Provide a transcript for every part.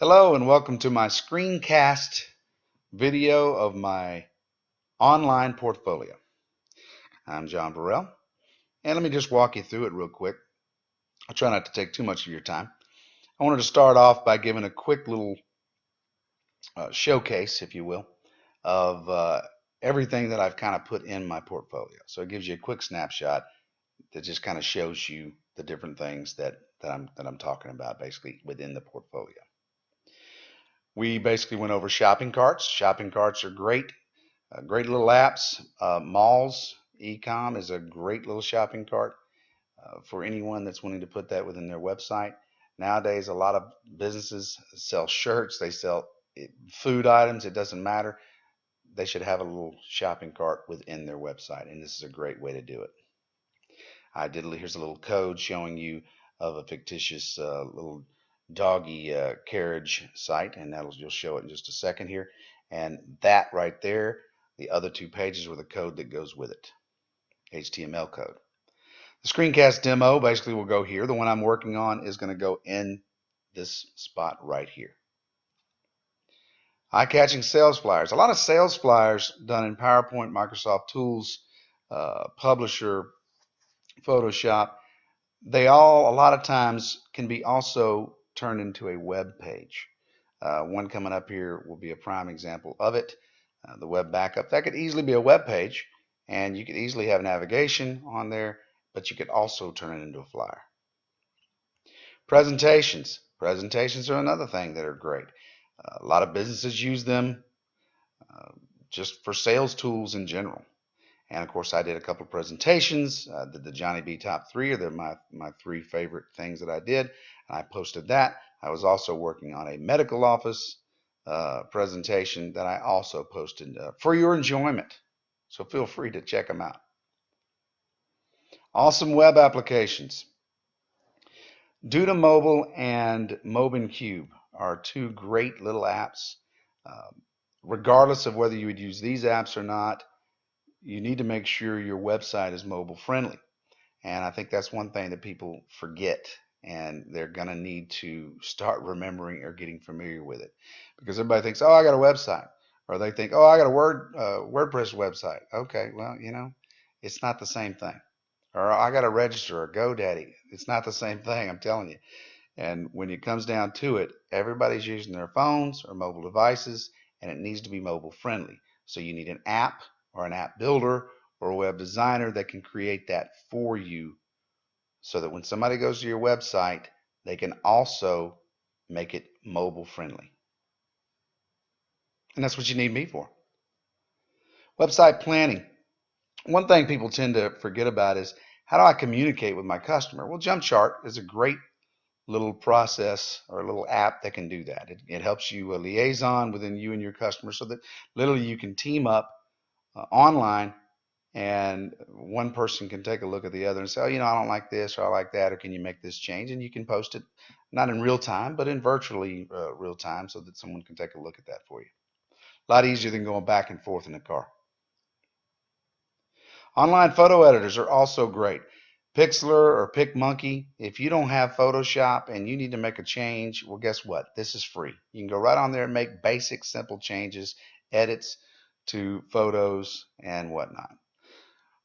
Hello and welcome to my screencast video of my online portfolio. I'm John Burrell, and let me just walk you through it real quick. I'll try not to take too much of your time. I wanted to start off by giving a quick little showcase, if you will, of everything that I've kind of put in my portfolio. So it gives you a quick snapshot that just kind of shows you the different things that I'm talking about basically within the portfolio. We basically went over shopping carts. Shopping carts are great. Great little apps. Malls, ecom is a great little shopping cart for anyone that's wanting to put that within their website. Nowadays, a lot of businesses sell shirts, they sell food items, it doesn't matter. They should have a little shopping cart within their website, and this is a great way to do it. Here's a little code showing you of a fictitious little doggy carriage site, and you'll show it in just a second here. And that right there, the other two pages were the code that goes with it, HTML code. The screencast demo basically will go here. The one I'm working on is going to go in this spot right here. Eye-catching sales flyers. A lot of sales flyers done in PowerPoint, Microsoft Tools, Publisher, Photoshop. They all, a lot of times, can be also turned into a web page. One coming up here will be a prime example of it. The web backup. That could easily be a web page, and you could easily have navigation on there, but you could also turn it into a flyer. Presentations. Presentations are another thing that are great. A lot of businesses use them just for sales tools in general. And of course, I did a couple of presentations. Did the Johnny B top 3, they're my 3 favorite things that I did. And I posted that. I was also working on a medical office presentation that I also posted for your enjoyment. So feel free to check them out. Awesome web applications. Duda Mobile and MobineCube are 2 great little apps. Regardless of whether you would use these apps or not, you need to make sure your website is mobile friendly. And I think that's one thing that people forget, and they're going to need to start remembering or getting familiar with it, because everybody thinks, oh, I got a website, or they think, oh, I got a WordPress website. Okay, well, it's not the same thing. Or I got to register a GoDaddy. It's not the same thing, I'm telling you. And when it comes down to it, everybody's using their phones or mobile devices, and it needs to be mobile friendly. So you need an app or an app builder or a web designer that can create that for you, so that when somebody goes to your website, they can also make it mobile friendly. And that's what you need me for. Website planning. One thing people tend to forget about is, how do I communicate with my customer? Well, JumpChart is a great little process or a little app that can do that. It helps you a liaison within you and your customer, so that literally you can team up online, and one person can take a look at the other and say, oh, I don't like this, or I like that, or can you make this change? And you can post it, not in real time, but in virtually real time, so that someone can take a look at that for you. A lot easier than going back and forth in the car. Online photo editors are also great. Pixlr or PicMonkey. If you don't have Photoshop and you need to make a change, well, guess what? This is free. You can go right on there and make basic, simple changes, edits to photos and whatnot.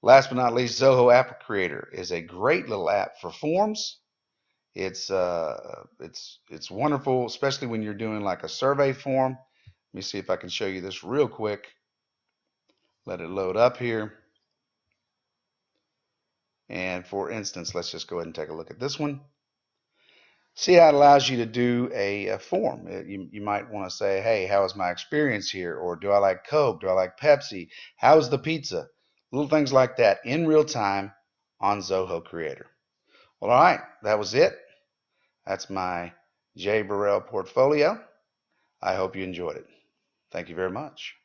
Last but not least, Zoho App Creator is a great little app for forms. It's wonderful, especially when you're doing like a survey form. Let me see if I can show you this real quick. Let it load up here. And for instance, let's just go ahead and take a look at this one. See how it allows you to do a form. You might want to say, hey, how is my experience here? Or do I like Coke? Do I like Pepsi? How's the pizza? Little things like that in real time on Zoho Creator. Well, all right, that was it. That's my J. Burrell portfolio. I hope you enjoyed it. Thank you very much.